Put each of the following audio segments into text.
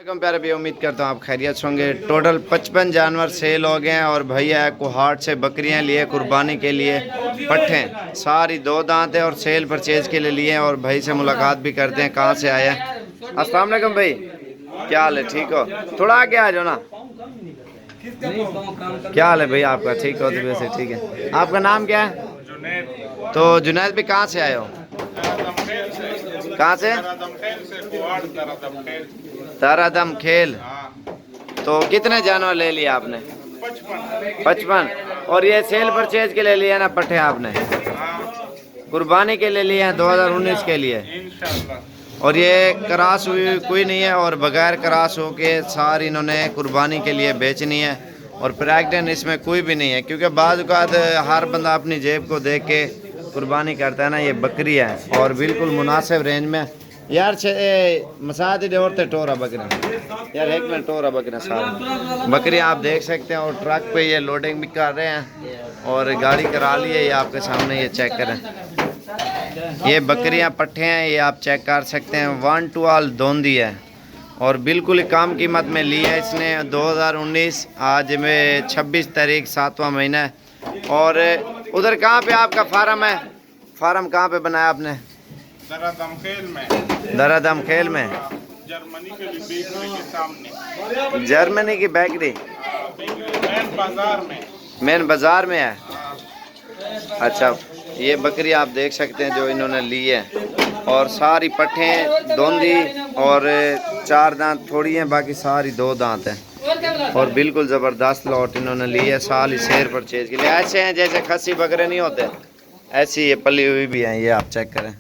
वालेकुम प्यारे भाई, उम्मीद करता हूँ आप खैरियत होंगे। टोटल 55 जानवर सेल हो गए हैं और भैया कुहाट से बकरियां लिए कुर्बानी के लिए। पट्ठे सारी 2 दांत है और सेल परचेज के लिए लिए हैं और भाई से मुलाकात भी करते हैं कहाँ से आया है। अस्सलाम वालेकुम भाई, क्या हाल है? ठीक हो? थोड़ा आगे आ जाओ ना। क्या हाल है भाई आपका? ठीक हो? तो वैसे ठीक है। आपका नाम क्या है? तो जुनैद भाई कहाँ से आए हो? कहाँ से? तारादम खेल। तो कितने जानवर ले लिए आपने? 55। और ये सेल परचेज के लिए लिए ना पट्टे आपने? कुर्बानी के लिए लिए हैं 2019 के लिए। और ये क्रास हुई कोई नहीं है और बगैर क्रास हो के सारी इन्होंने कुर्बानी के लिए बेचनी है। और प्रेग्नेंट इसमें कोई भी नहीं है, क्योंकि बाद हर बंदा अपनी जेब को देख के कुर्बानी करता है ना। ये बकरी है और बिल्कुल मुनासिब रेंज में यार। मसाद औरते टोरा बकरा यार, एक मिनट टोरा बकरा सारा बकरी आप देख सकते हैं। और ट्रक पे ये लोडिंग भी कर रहे हैं और गाड़ी करा ली है। ये आपके सामने ये चेक करें, ये बकरियां पट्ठे हैं, ये आप चेक कर सकते हैं। 1 to all दोंदी है और बिल्कुल कम कीमत में ली है इसने। 2019 आज में 26 तारीख 7वां महीना है। और उधर कहाँ पे आपका फार्म है? फार्म कहाँ पे बनाया आपने? दरादम खेल में जर्मनी के सामने। जर्मनी की बेकरी मेन बाजार में है। अच्छा, ये बकरी आप देख सकते हैं जो इन्होंने ली है। और सारी पट्ठे दोंदी और 4 दांत थोड़ी हैं, बाकी सारी 2 दांत हैं। और बिल्कुल ज़बरदस्त लॉट इन्होंने ली है। साल शेर परचेज के लिए ऐसे हैं जैसे खस्सी बकरे नहीं होते, ऐसी ये पली हुई भी हैं। ये आप चेक करें,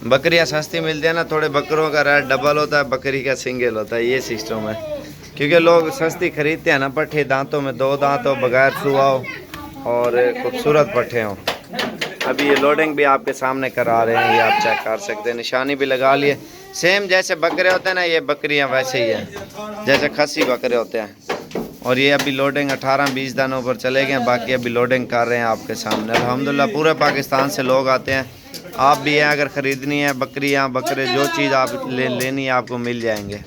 बकरियां सस्ती मिलती है ना, थोड़े बकरों का रेट डबल होता है, बकरी का सिंगल होता है। ये सिस्टम है, क्योंकि लोग सस्ती खरीदते हैं ना। पट्ठे दांतों में 2 दांत हो, बगैर सुआ हो और खूबसूरत पट्ठे हों। अभी ये लोडिंग भी आपके सामने करा रहे हैं, ये आप चेक कर सकते हैं। निशानी भी लगा लिए, सेम जैसे बकरे होते हैं ना, ये बकरियां वैसे ही हैं जैसे खस्सी बकरे होते हैं। और ये अभी लोडिंग 18-20 दानों पर चले गए, बाकी अभी लोडिंग कर रहे हैं आपके सामने। अल्हम्दुलिल्लाह पूरे पाकिस्तान से लोग आते हैं। आप भी हैं, अगर ख़रीदनी है बकरियां बकरे जो चीज़ आप लेनी है आपको मिल जाएंगे।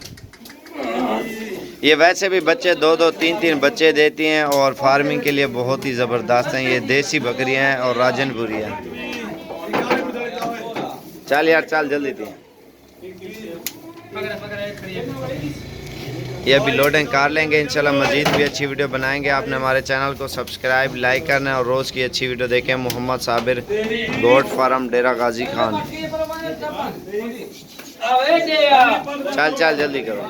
ये वैसे भी बच्चे 2-2 3-3 बच्चे देती हैं और फार्मिंग के लिए बहुत ही ज़बरदस्त हैं। ये देसी बकरियां हैं और राजनपुरी हैं। चल यार चल जल्दी थी। ये अभी लोडिंग कर लेंगे, इंशाल्लाह मज़ीद भी अच्छी वीडियो बनाएंगे। आपने हमारे चैनल को सब्सक्राइब लाइक करना है और रोज़ की अच्छी वीडियो देखें। मोहम्मद साबिर, गोट फार्म, डेरा गाजी खान। चल चल जल्दी करो।